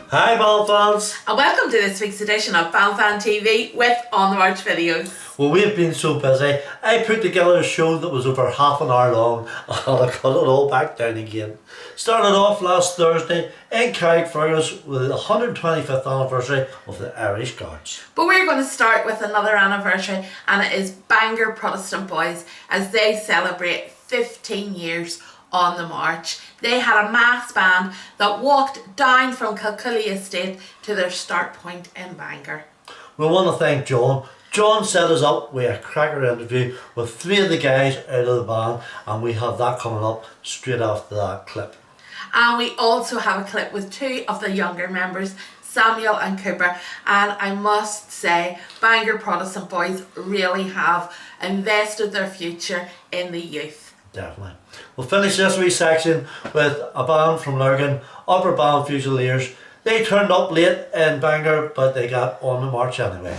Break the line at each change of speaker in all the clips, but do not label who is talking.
Hi Bann fans!
And welcome to this week's edition of Bann TV with On the March videos.
Well, we've been so busy, I put together a show that was over half an hour long and I cut it all back down again. Started off last Thursday in Carrickfergus with the 125th anniversary of the Irish Guards.
But we're going to start with another anniversary, and it is Bangor Protestant Boys as they celebrate 15 years on the march. They had a mass band that walked down from Kilcully Estate to their start point in Bangor.
We want to thank John. John set us up with a cracker interview with 3 of the guys out of the band, and we have that coming up straight after that clip.
And we also have a clip with 2 of the younger members, Samuel and Cooper, and I must say Bangor Protestant Boys really have invested their future in the youth.
Definitely. We'll finish this wee section with a band from Loughans, Upper Bann Fusiliers. They turned up late in Bangor, but they got on the march anyway.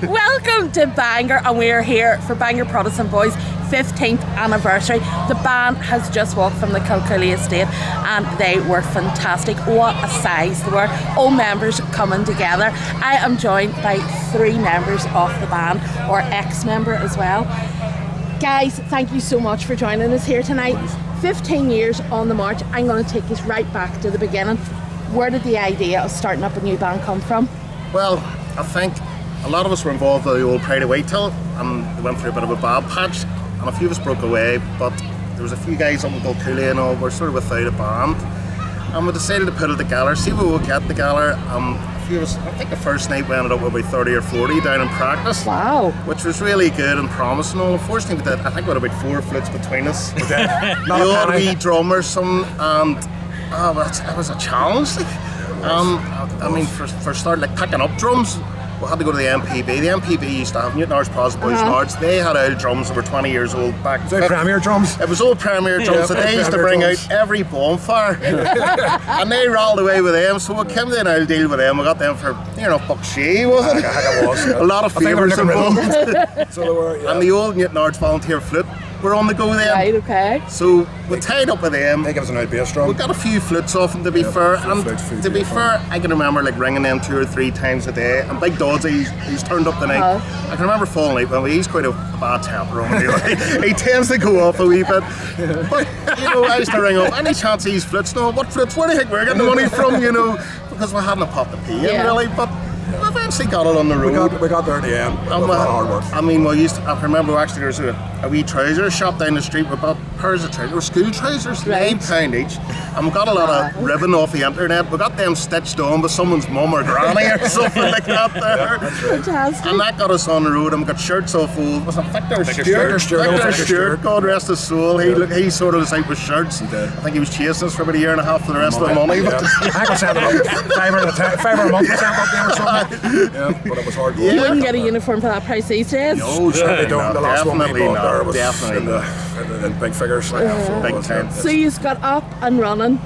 Welcome to Bangor, and we are here for Bangor Protestant Boys 15th anniversary. The band has just walked from the Kilcully Estate and they were fantastic. What a size they were, all members coming together. I am joined by 3 members of the band, or ex-member as well. Guys, thank you so much for joining us here tonight. 15 years on the march. I'm going to take us right back to the beginning. Where did the idea of starting up a new band come from?
Well, I think a lot of us were involved with the old Pride of Whitetail, and we went through a bit of a bad patch, and a few of us broke away, but there was a few guys up in Kilcully and all, were sort of without a band, and we decided to put it together, see what we would get together. A few of us, I think the first night we ended up with about 30 or 40 down in practice.
Wow.
Which was really good and promising. Unfortunately, we did, I think we had about 4 flutes between us. The old wee drummer, and it was a challenge. I mean, for start, like picking up drums, we had to go to the MPB. The MPB used to have Newton Arts Protestant Boys Lords. They had old drums that were 20 years old back.
Was it Premier drums?
It was all Premier drums. So they used to bring out every bonfire. And they rolled away with them. So we came to an old deal with them. We got them for, $1 was it?
It was. Yeah.
A lot of favours involved.
So they were, yeah.
And the old Newton Arts volunteer flute were on the go then.
Right, okay.
So we tied up with them.
They gave us an old bass drum.
We got a few flutes off them, to be fair. And to be fair, I can remember like ringing them 2 or 3 times a day. And Big Dodds, he's turned up the night. I can remember falling out. Well, he's quite a bad temper on me. He tends to go off a wee bit. But I used to ring up. Any chance he's flutes? No, what flutes? Where do you think we're getting the money from? Because we hadn't a pot to pay him really. But we eventually got it on the road.
We got there at the end. Hard work.
I mean, I remember actually there was a wee trouser shop down the street. We bought pairs of trousers, school trousers,
Right.
£9 each. And we got a lot of ribbon off the internet. We got them stitched on by someone's mum or granny or something like that there.
Fantastic.
And that got us on the road, and we got shirts off old. Was it Victor Stewart?
Victor
Stewart,
Stewart.
God rest his soul. He sorted us out with shirts. I think he was chasing us for about a year and a half for the rest of the money. But
I could send it up. £5 a month to send up there or something. Yeah, but it was hard.
Yeah.
You wouldn't get a uniform for that price these days.
no,
Certainly don't. The last one we
definitely
bought there
not.
was
Definitely.
in big figures.
Big time.
So you've got up and running.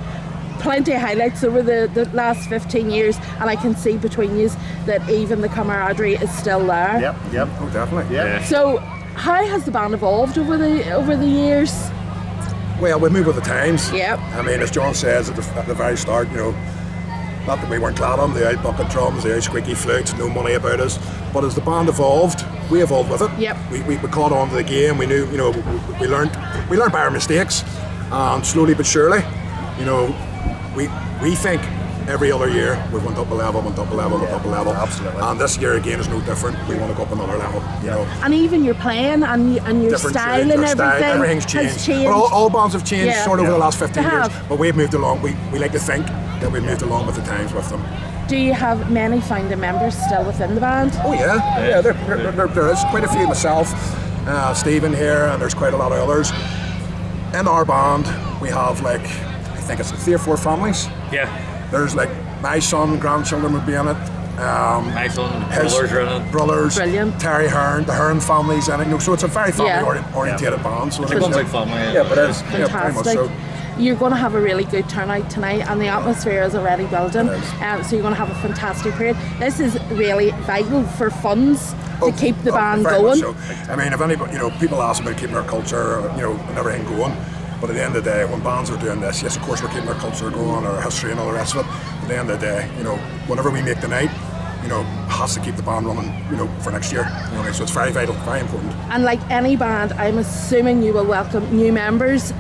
Plenty of highlights over the last 15 years, and I can see between you that even the camaraderie is still there.
Yep.
Oh, definitely.
Yeah.
So how has the band evolved over the years?
Well, we move with the times.
Yep.
I mean, as John says at the very start, you know, not that we weren't glad on the out bucket drums, the out squeaky flutes, no money about us. But as the band evolved, we evolved with it.
Yep.
We caught on to the game. We knew, you know, we learned by our mistakes, and slowly but surely, you know, we think every other year we went up a level.
Absolutely.
And this year again is no different. We want to go up another level. You know.
And even your playing and your
Different
style
tunes,
and
our style,
everything
everything's changed.
has changed.
Well, all bands have changed
Yeah.
sort of over the last 15
They
years,
have.
but we've moved along. We like to think that we've moved along with the times with them.
Do you have many founding members still within the band?
Oh yeah, there is quite a few. Myself, Stephen here, and there's quite a lot of others. In our band, we have like, I think it's 3 or 4 families.
Yeah,
There's like my son, grandchildren would be in it.
my son,
His
brothers are in it.
brothers,
Brilliant.
Terry Hearn, the Hearn family's in it. You know, so it's a very family
Yeah.
orientated band. So
It
there's
comes
no-
like family.
Yeah, but it is. Yeah, very much
Fantastic.
so.
You're going to have a really good turnout tonight, and the atmosphere is already building.
It is.
So you're going to have a fantastic period. This is really vital for funds to keep the band
very
going.
much so. I mean, if anybody, you know, people ask about keeping our culture, you know, and everything going. But at the end of the day, when bands are doing this, yes, of course, we're keeping our culture going, our history, and all the rest of it. But at the end of the day, you know, whatever we make tonight, you know, has to keep the band running, you know, for next year. You know, so it's very vital, very important.
And like any band, I'm assuming you will welcome new members.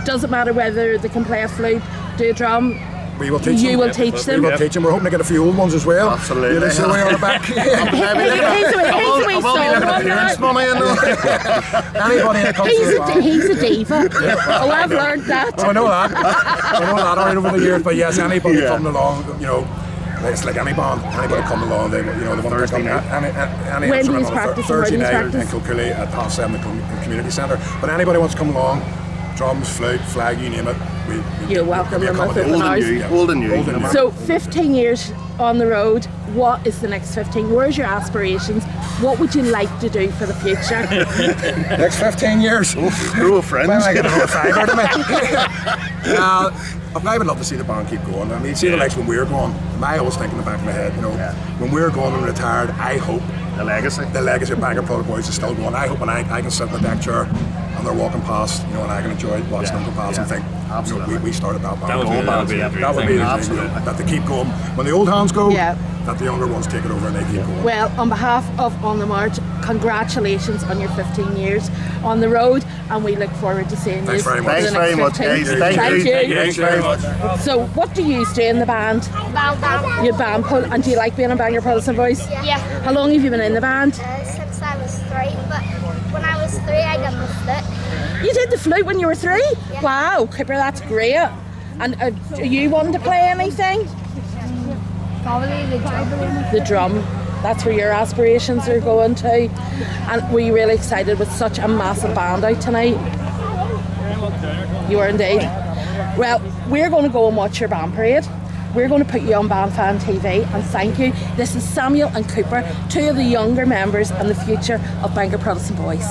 Doesn't matter whether they can play a flute, do a drum.
We will teach
You
them.
will teach them.
We will teach them. We're hoping to get a few old ones as well.
Absolutely.
You know, so we are back.
He's a wee song.
Appearance money in there.
Anybody that comes to the band.
He's a diva. Oh, I've learned that.
Oh, I know that. I know that all right over the years. But yes, anybody coming along, you know, it's like any band. Anybody coming along, they want to
Thursday
come.
night.
Any
When do you
instrument on
practice and
Thursday
where do you
night in
practice?
Kilcooly at 7:30 in the community centre. But anybody wants to come along, drums, flute, flag, you name it.
You'll welcome them with
accommodate.
open arms.
Old and new.
So 15 years on the road, what is the next 15? Where's your aspirations? What would you like to do for the future?
Next 15 years.
Crew of friends.
When I get another fiver to me. I would love to see the band keep going. I mean, see the likes when we're going. I always think in the back of my head, you know, when we're going and retired, I hope
The legacy.
the legacy of Bangor Protestant Boys is still going. I hope when I can sit in the deck chair and they're walking past, you know, and I can enjoy watching them go past and think,
Absolutely.
you know, we started that band.
That would be the dream
That would be
thing.
the dream,
Absolutely.
that they keep going. When the old hands go,
Yeah.
that the younger ones take it over and they keep going.
Well, on behalf of On the March, congratulations on your 15 years on the road, and we look forward to seeing
Thanks
you
very
for
much.
the
Thanks
next
very much,
15.
guys. Thank you.
you.
Thanks very much.
So, what do you do in the band? Your band, and do you like being in Bangor Protestant Boys?
Yeah.
How long have you been in the band?
Since I was 3, but when I was 3 I done the flute.
You did the flute when you were 3?
Yeah.
Wow, Cooper, that's great. And are you wanting to play anything?
Probably
The drum. That's where your aspirations are going to. And were you really excited with such a massive band out tonight? You were indeed. Well, we're going to go and watch your band parade. We're going to put you on Bann Fan TV, and thank you. This is Samuel and Cooper, 2 of the younger members and the future of Bangor Protestant Boys.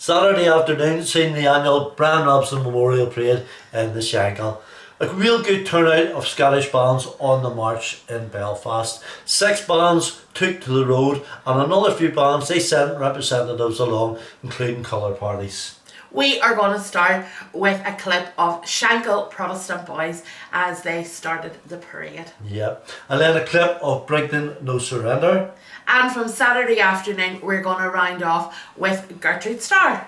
Saturday afternoon seen the annual Brian Robson Memorial Parade in the Shankill. A real good turnout of Scottish bands on the march in Belfast. 6 bands took to the road and another few bands they sent representatives along, including colour parties.
We are going to start with a clip of Shankill Protestant Boys as they started the parade.
Yep. And then a clip of Bridgeton No Surrender.
And from Saturday afternoon, we're going to round off with Gertrude Star.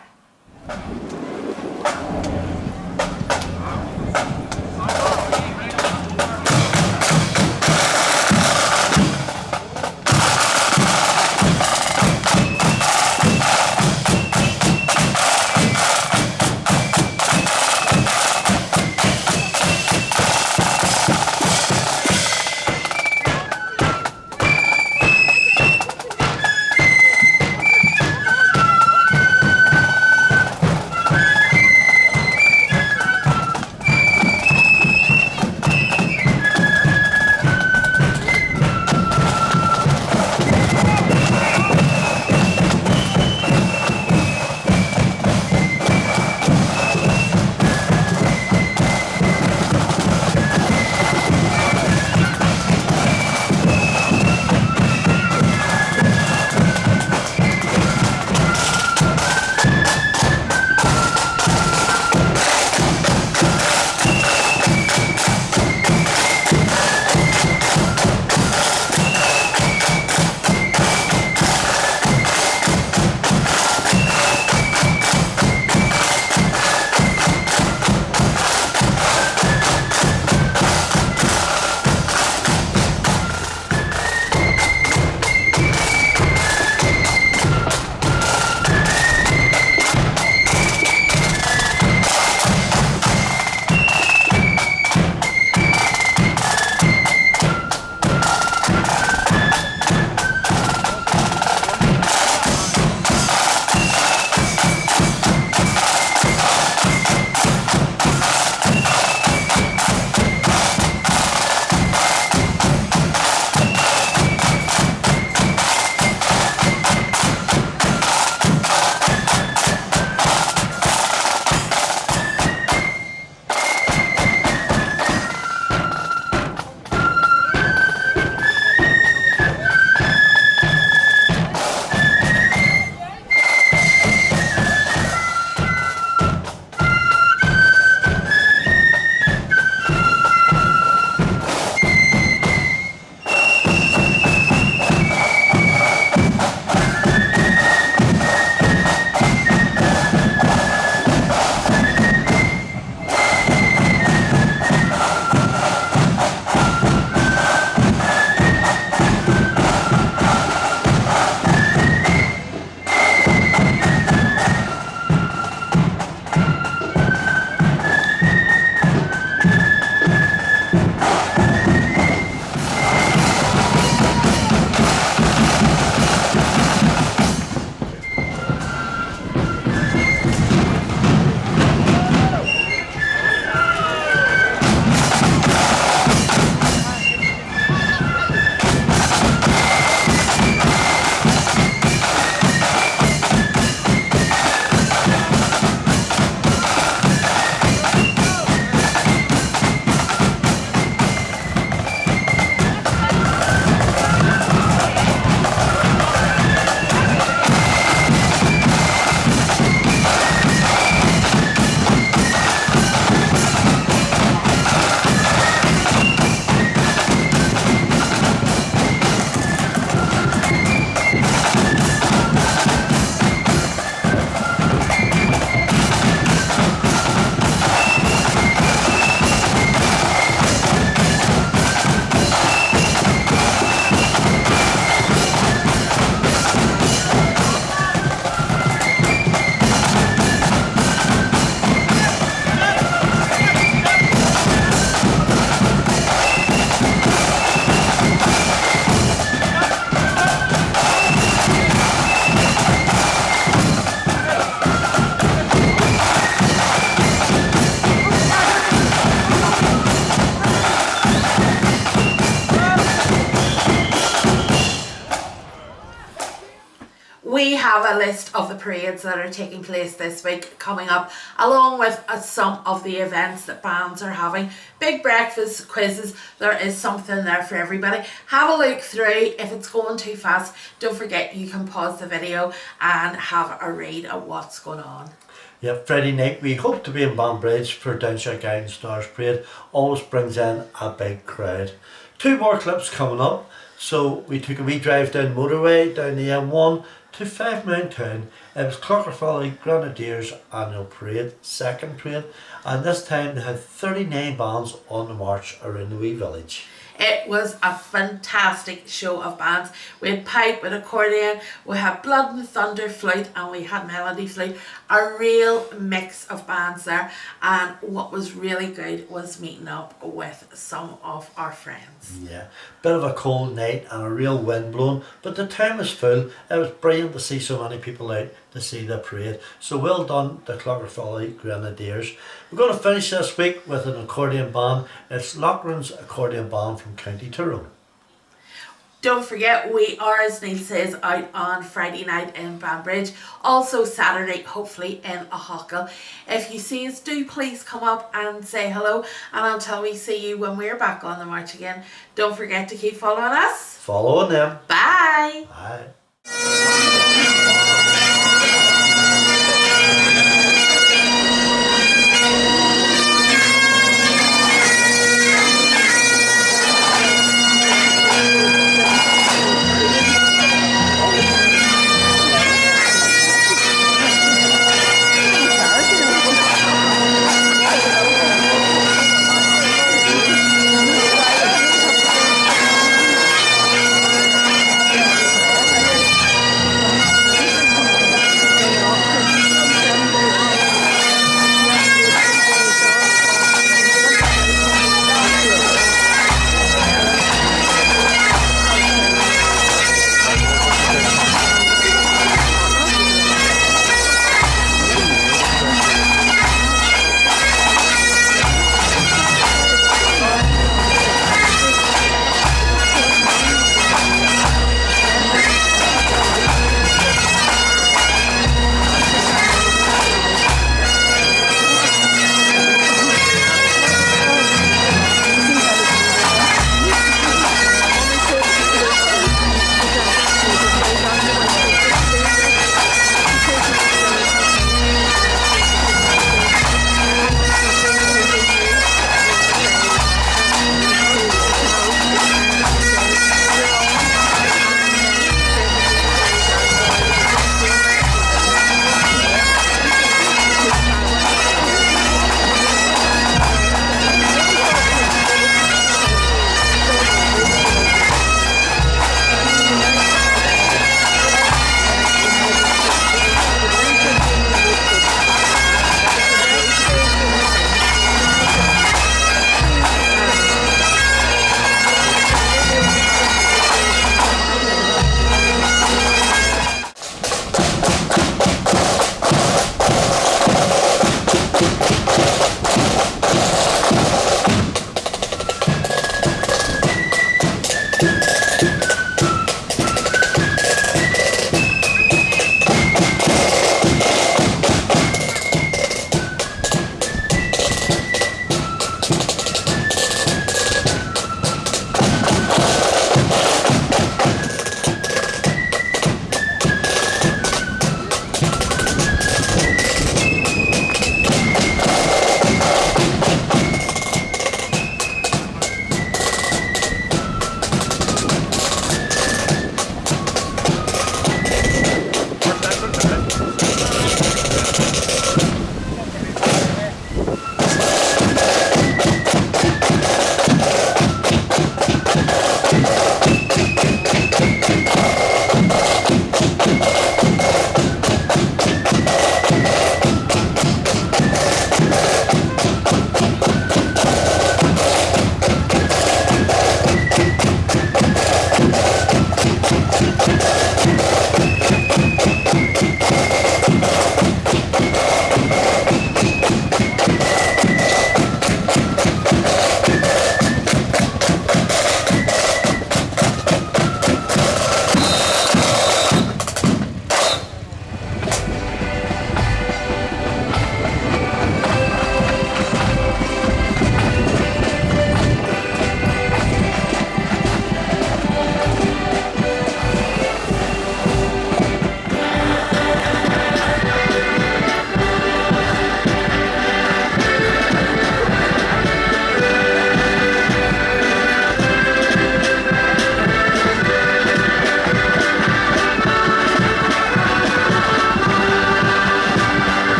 We have a list of the parades that are taking place this week coming up, along with some of the events that bands are having. Big breakfast, quizzes, there is something there for everybody. Have a look through. If it's going too fast, don't forget you can pause the video and have a read of what's going on.
Yeah, Friday night we hope to be in Banbridge for Downshire Guiding Stars Parade. Always brings in a big crowd. 2 more clips coming up. So we took a wee drive down motorway, down the M1 to Fivemiletown. It was Clogher Valley Grenadiers annual parade, second parade, and this time they had 39 bands on the march around the wee village.
It was a fantastic show of bands. We had pipe and accordion, we had blood and thunder flute, and we had melody flute. A real mix of bands there, and what was really good was meeting up with some of our friends.
Yeah, bit of a cold night and a real wind blowing, but the town was full. It was brilliant to see so many people out to see the parade. So well done to Clogher Valley Grenadiers. We're going to finish this week with an accordion band. It's Loughans accordion band from County Tyrone.
Don't forget, we are, as Neil says, out on Friday night in Banbridge. Also Saturday, hopefully, in Aughacall. If you see us, do please come up and say hello. And until we see you when we're back on the march again, don't forget to keep following us.
Following them.
Bye.
Bye.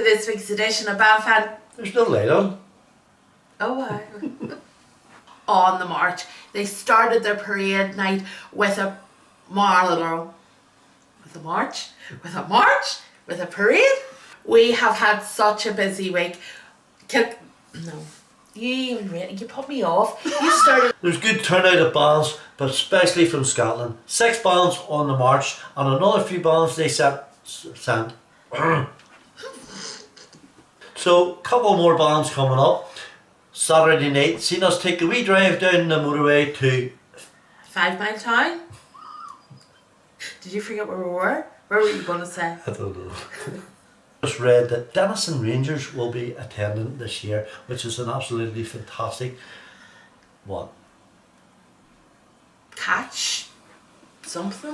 to this week's edition of Bann Fan.
There's no light on.
Oh, wow. On the march. They started their parade night with a with a parade. We have had such a busy week. You put me off. You started.
There's good turnout of bands, but especially from Scotland. 6 bands on the march and another few bands they sent. So, couple more bands coming up. Saturday night, seen us take a wee drive down the motorway to
Fivemiletown. Did you forget where we were? Where were you going to say?
I don't know. Just read that Denison Rangers will be attending this year, which is an absolutely fantastic
Catch something.